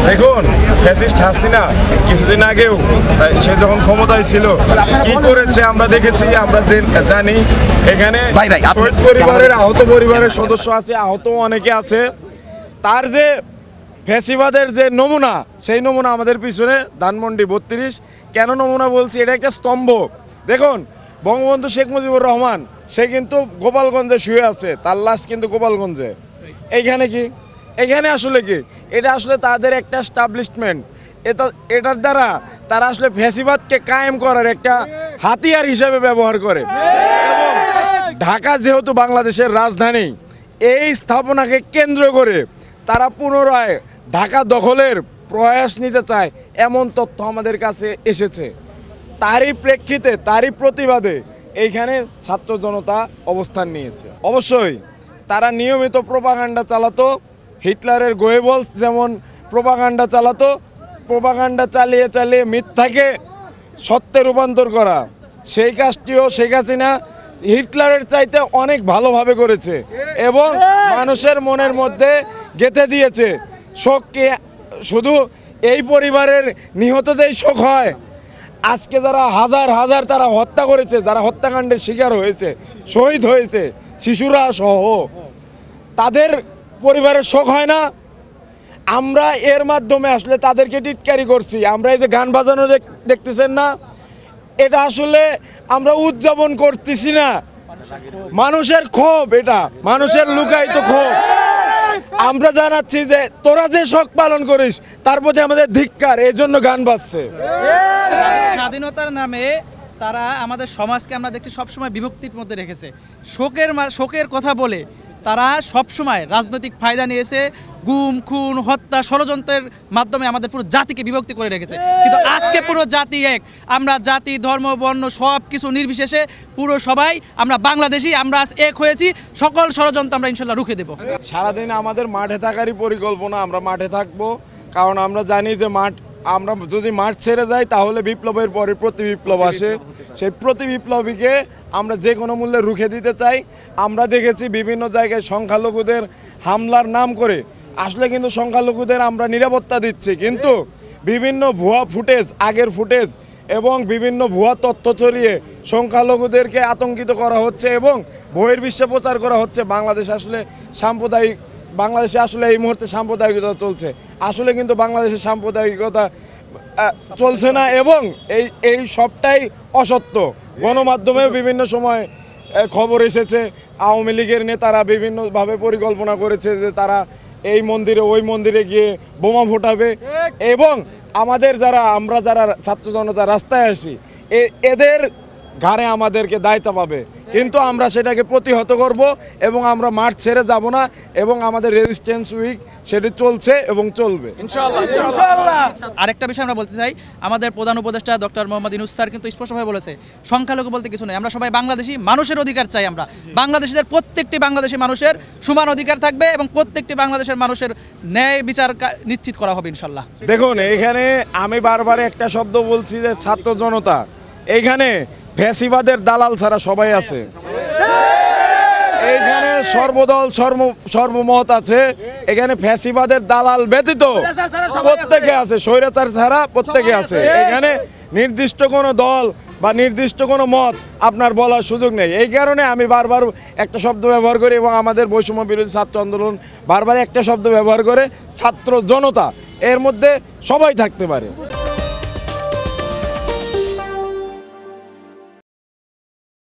দেখুন ফ্যাসিস্ট হাসিনা কিছুদিন আগেও সে যখন ক্ষমতায় ছিল কি করেছে আমরা দেখেছি, আমরা জানি। এখানে শহীদ পরিবারের আহত পরিবারের সদস্য আছে, আহত অনেকে আছে। তার যে ফ্যাসিবাদের যে নমুনা, সেই নমুনা আমাদের পিছনে ধানমন্ডি 32। কেন নমুনা বলছি? এটা একটা স্তম্ভ। দেখুন বঙ্গবন্ধু শেখ মুজিবুর রহমান সে কিন্তু গোপালগঞ্জে শুয়ে আছে, তার লাশ কিন্তু গোপালগঞ্জে। এইখানে কি, এখানে আসলে কি, এটা আসলে তাদের একটা এস্টাবলিশমেন্ট। এটার দ্বারা তারা আসলে ফ্যাসিবাদকে কায়েম করার একটা হাতিয়ার হিসেবে ব্যবহার করে। এবং ঢাকা যেহেতু বাংলাদেশের রাজধানী, এই স্থাপনাকে কেন্দ্র করে তারা পুনরায় ঢাকা দখলের প্রয়াস নিতে চায়, এমন তথ্য আমাদের কাছে এসেছে। তারই প্রেক্ষিতে, তারই প্রতিবাদে এইখানে ছাত্র জনতা অবস্থান নিয়েছে। অবশ্যই তারা নিয়মিত প্রোপাগান্ডা চালাতো, হিটলারের গোয়েবলস যেমন প্রোপাগান্ডা চালাতো, প্রোপাগান্ডা চালিয়ে চালিয়ে মিথ্যাকে সত্যে রূপান্তর করা, সেই কাজটিও শেখ হাসিনা হিটলারের চাইতে অনেক ভালোভাবে করেছে এবং মানুষের মনের মধ্যে গেঁথে দিয়েছে। শোককে শুধু এই পরিবারের নিহতদেরই শোক হয়, আজকে যারা হাজার হাজার তারা হত্যা করেছে, যারা হত্যাকাণ্ডের শিকার হয়েছে, শহীদ হয়েছে, শিশুরা সহ, তাদের পরিবারের শোক হয় না? আমরা এর মাধ্যমে আসলে তাদেরকে টিটকারি করছি। আমরা এই যে গান বাজানো দেখতেছেন না, এটা আসলে আমরা উদযাপন করতেছি না, মানুষের ক্ষোভ, এটা মানুষের লুকায়িত ক্ষোভ। আমরা জানাচ্ছি যে তোরা যে শোক পালন করিস তার প্রতি আমাদের ধিক্কার, এই জন্য গান বাজছে। স্বাধীনতার নামে তারা আমাদের সমাজকে আমরা দেখছি সবসময় বিভক্তির মধ্যে রেখেছে। শোকের কথা বলে তারা সবসময় রাজনৈতিক ফায়দা নিয়েছে, গুম খুন হত্যা ষড়যন্ত্রের মাধ্যমে আমাদের পুরো জাতিকে বিভক্তি করে রেখেছে। কিন্তু আজকে পুরো জাতি এক, আমরা জাতি ধর্ম বর্ণ সব কিছু নির্বিশেষে পুরো সবাই আমরা বাংলাদেশি, আমরা আজ এক হয়েছি। সকল ষড়যন্ত্র আমরা ইনশাল্লাহ রুখে দেব। সারাদিন আমাদের মাঠে থাকারই পরিকল্পনা, আমরা মাঠে থাকবো, কারণ আমরা জানি যে আমরা যদি মাঠ ছেড়ে যাই তাহলে বিপ্লবের পরে প্রতি বিপ্লব আসে। সেই প্রতি বিপ্লবীকে আমরা যে কোনো মূল্যে রুখে দিতে চাই। আমরা দেখেছি বিভিন্ন জায়গায় সংখ্যালঘুদের হামলার নাম করে আসলে কিন্তু সংখ্যালঘুদের আমরা নিরাপত্তা দিচ্ছি, কিন্তু বিভিন্ন ভুয়া ফুটেজ, আগের ফুটেজ এবং বিভিন্ন ভুয়া তথ্য ছড়িয়ে সংখ্যালঘুদেরকে আতঙ্কিত করা হচ্ছে এবং বহির্বিশ্বে প্রচার করা হচ্ছে বাংলাদেশে আসলে এই মুহূর্তে সাম্প্রদায়িকতা চলছে। আসলে কিন্তু বাংলাদেশের সাম্প্রদায়িকতা চলছে না এবং এই সবটাই অসত্য। গণমাধ্যমেও বিভিন্ন সময় খবর এসেছে আওয়ামী লীগের নেতারা বিভিন্নভাবে পরিকল্পনা করেছে যে তারা এই মন্দিরে ওই মন্দিরে গিয়ে বোমা ফোটাবে এবং আমরা যারা ছাত্র জনতা রাস্তায় আসি এদের ঘাড়ে আমাদেরকে দায় চাপাবে, কিন্তু আমরা সেটাকে প্রতিহত করব এবং আমরা মাঠ ছেড়ে যাব না এবং আমাদের রেজিস্ট্যান্স উইক সেটি চলছে এবং চলবে ইনশাআল্লাহ। আরেকটা বিষয় আমরা বলতে চাই, আমাদের প্রধান উপদেষ্টা ডক্টর মোহাম্মদ ইউনূস স্যার কিন্তু স্পষ্টভাবে বলেছে সংখ্যালঘু বলতে কিছু নেই, আমরা সবাই বাংলাদেশি, মানুষের অধিকার চাই। আমরা বাংলাদেশিদের প্রত্যেকটি বাংলাদেশি মানুষের সমান অধিকার থাকবে এবং প্রত্যেকটি বাংলাদেশের মানুষের ন্যায় বিচার নিশ্চিত করা হবে ইনশাআল্লাহ। দেখুন এখানে আমি বারবার একটা শব্দ বলছি যে ছাত্র জনতা, এইখানে ফ্যাসিবাদের দালাল ছাড়া সবাই আছে। এইখানে সর্বদল সর্বমত আছে, এখানে ফ্যাসিবাদের দালাল ব্যতীত প্রত্যেকে আছে, স্বৈরাচার ছাড়া প্রত্যেকে আছে। এখানে নির্দিষ্ট কোনো দল বা নির্দিষ্ট কোনো মত আপনার বলার সুযোগ নেই। এই কারণে আমি বারবার একটা শব্দ ব্যবহার করি এবং আমাদের বৈষম্য বিরোধী ছাত্র আন্দোলন বারবার একটা শব্দ ব্যবহার করে ছাত্র জনতা, এর মধ্যে সবাই থাকতে পারে।